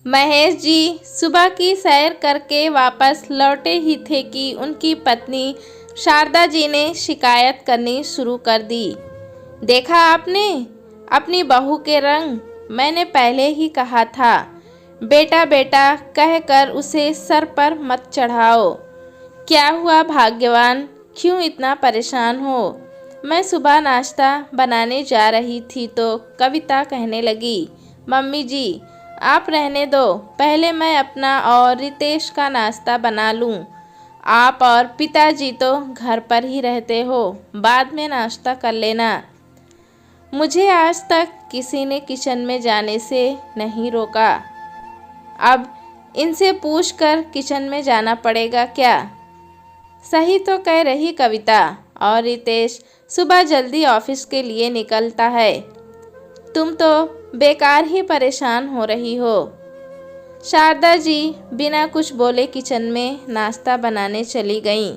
महेश जी सुबह की सैर करके वापस लौटे ही थे कि उनकी पत्नी शारदा जी ने शिकायत करनी शुरू कर दी। देखा आपने अपनी बहू के रंग, मैंने पहले ही कहा था बेटा बेटा कहकर उसे सर पर मत चढ़ाओ। क्या हुआ भाग्यवान, क्यों इतना परेशान हो? मैं सुबह नाश्ता बनाने जा रही थी तो कविता कहने लगी, मम्मी जी आप रहने दो, पहले मैं अपना और रितेश का नाश्ता बना लूं। आप और पिताजी तो घर पर ही रहते हो, बाद में नाश्ता कर लेना। मुझे आज तक किसी ने किचन में जाने से नहीं रोका, अब इनसे पूछकर किचन में जाना पड़ेगा क्या? सही तो कह रही कविता, और रितेश सुबह जल्दी ऑफिस के लिए निकलता है, तुम तो बेकार ही परेशान हो रही हो। शारदा जी बिना कुछ बोले किचन में नाश्ता बनाने चली गईं।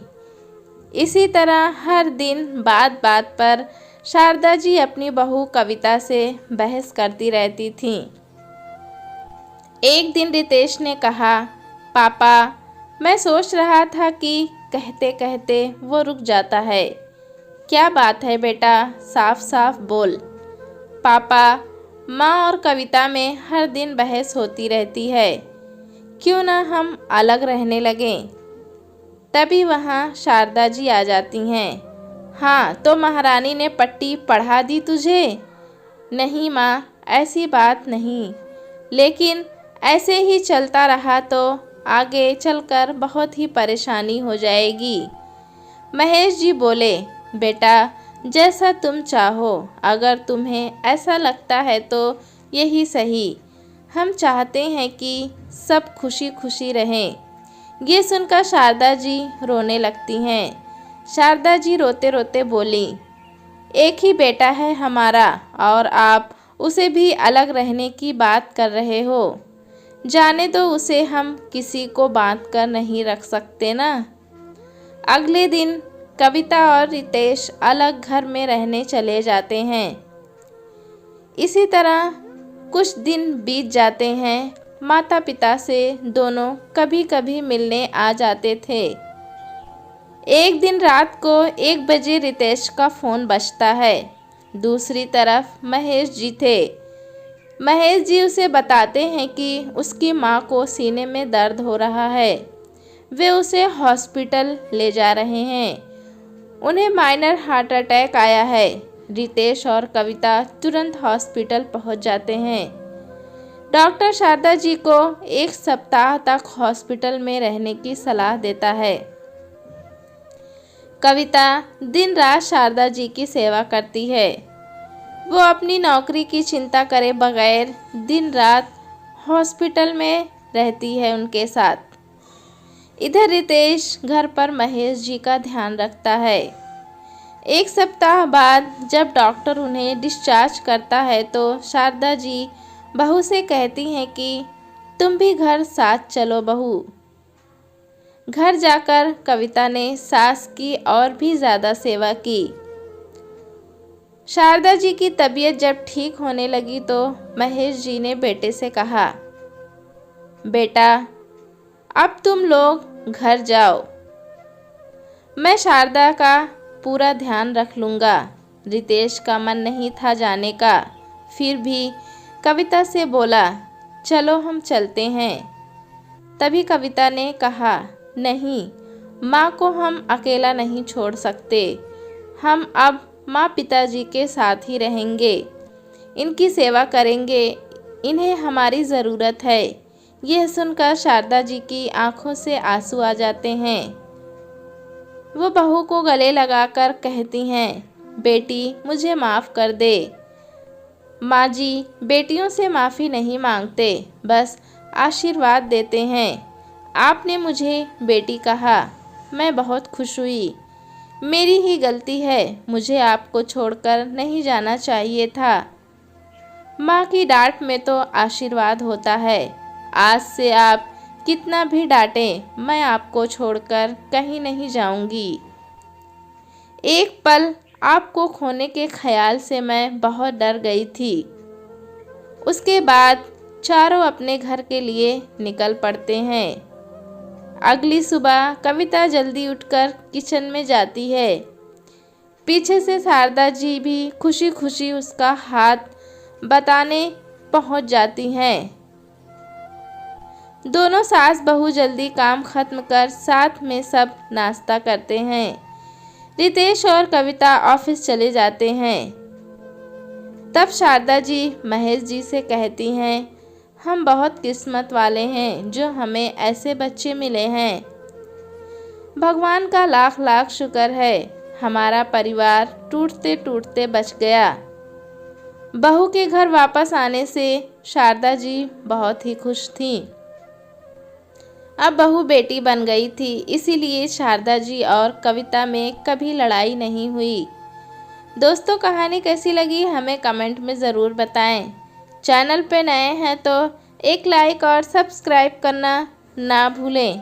इसी तरह हर दिन बात बात पर शारदा जी अपनी बहू कविता से बहस करती रहती थीं। एक दिन रितेश ने कहा, पापा मैं सोच रहा था कि कहते कहते वो रुक जाता है। क्या बात है बेटा, साफ साफ बोल। पापा माँ और कविता में हर दिन बहस होती रहती है, क्यों ना हम अलग रहने लगें। तभी वहाँ शारदा जी आ जाती हैं। हाँ तो महारानी ने पट्टी पढ़ा दी तुझे? नहीं माँ, ऐसी बात नहीं, लेकिन ऐसे ही चलता रहा तो आगे चलकर बहुत ही परेशानी हो जाएगी। महेश जी बोले, बेटा जैसा तुम चाहो, अगर तुम्हें ऐसा लगता है तो यही सही, हम चाहते हैं कि सब खुशी खुशी रहें। ये सुनकर शारदा जी रोने लगती हैं। शारदा जी रोते रोते बोली, एक ही बेटा है हमारा और आप उसे भी अलग रहने की बात कर रहे हो। जाने दो उसे, हम किसी को बांध कर नहीं रख सकते ना। अगले दिन कविता और रितेश अलग घर में रहने चले जाते हैं। इसी तरह कुछ दिन बीत जाते हैं। माता पिता से दोनों कभी कभी मिलने आ जाते थे। एक दिन रात को 1 बजे रितेश का फ़ोन बजता है। दूसरी तरफ महेश जी थे। महेश जी उसे बताते हैं कि उसकी माँ को सीने में दर्द हो रहा है, वे उसे हॉस्पिटल ले जा रहे हैं। उन्हें माइनर हार्ट अटैक आया है। रितेश और कविता तुरंत हॉस्पिटल पहुंच जाते हैं। डॉक्टर शारदा जी को 1 सप्ताह तक हॉस्पिटल में रहने की सलाह देता है। कविता दिन रात शारदा जी की सेवा करती है। वो अपनी नौकरी की चिंता करे बगैर दिन रात हॉस्पिटल में रहती है उनके साथ। इधर रितेश घर पर महेश जी का ध्यान रखता है। 1 सप्ताह बाद जब डॉक्टर उन्हें डिस्चार्ज करता है तो शारदा जी बहू से कहती हैं कि तुम भी घर साथ चलो बहू। घर जाकर कविता ने सास की और भी ज़्यादा सेवा की। शारदा जी की तबीयत जब ठीक होने लगी तो महेश जी ने बेटे से कहा, बेटा अब तुम लोग घर जाओ, मैं शारदा का पूरा ध्यान रख लूँगा। रितेश का मन नहीं था जाने का, फिर भी कविता से बोला, चलो हम चलते हैं। तभी कविता ने कहा, नहीं, माँ को हम अकेला नहीं छोड़ सकते, हम अब माँ पिताजी के साथ ही रहेंगे, इनकी सेवा करेंगे, इन्हें हमारी ज़रूरत है। यह सुनकर शारदा जी की आंखों से आंसू आ जाते हैं। वो बहू को गले लगाकर कहती हैं, बेटी मुझे माफ़ कर दे। माँ जी बेटियों से माफ़ी नहीं मांगते, बस आशीर्वाद देते हैं। आपने मुझे बेटी कहा, मैं बहुत खुश हुई। मेरी ही गलती है, मुझे आपको छोड़कर नहीं जाना चाहिए था। माँ की डांट में तो आशीर्वाद होता है। आज से आप कितना भी डांटें, मैं आपको छोड़कर कहीं नहीं जाऊंगी। एक पल आपको खोने के ख्याल से मैं बहुत डर गई थी। उसके बाद चारों अपने घर के लिए निकल पड़ते हैं। अगली सुबह कविता जल्दी उठकर किचन में जाती है। पीछे से शारदा जी भी खुशी खुशी उसका हाथ बताने पहुंच जाती हैं। दोनों सास बहू जल्दी काम खत्म कर साथ में सब नाश्ता करते हैं। रितेश और कविता ऑफिस चले जाते हैं। तब शारदा जी महेश जी से कहती हैं, हम बहुत किस्मत वाले हैं जो हमें ऐसे बच्चे मिले हैं। भगवान का लाख लाख शुक्र है, हमारा परिवार टूटते टूटते बच गया। बहू के घर वापस आने से शारदा जी बहुत ही खुश थीं। अब बहू बेटी बन गई थी, इसीलिए शारदा जी और कविता में कभी लड़ाई नहीं हुई। दोस्तों, कहानी कैसी लगी हमें कमेंट में ज़रूर बताएं। चैनल पे नए हैं तो एक लाइक और सब्सक्राइब करना ना भूलें।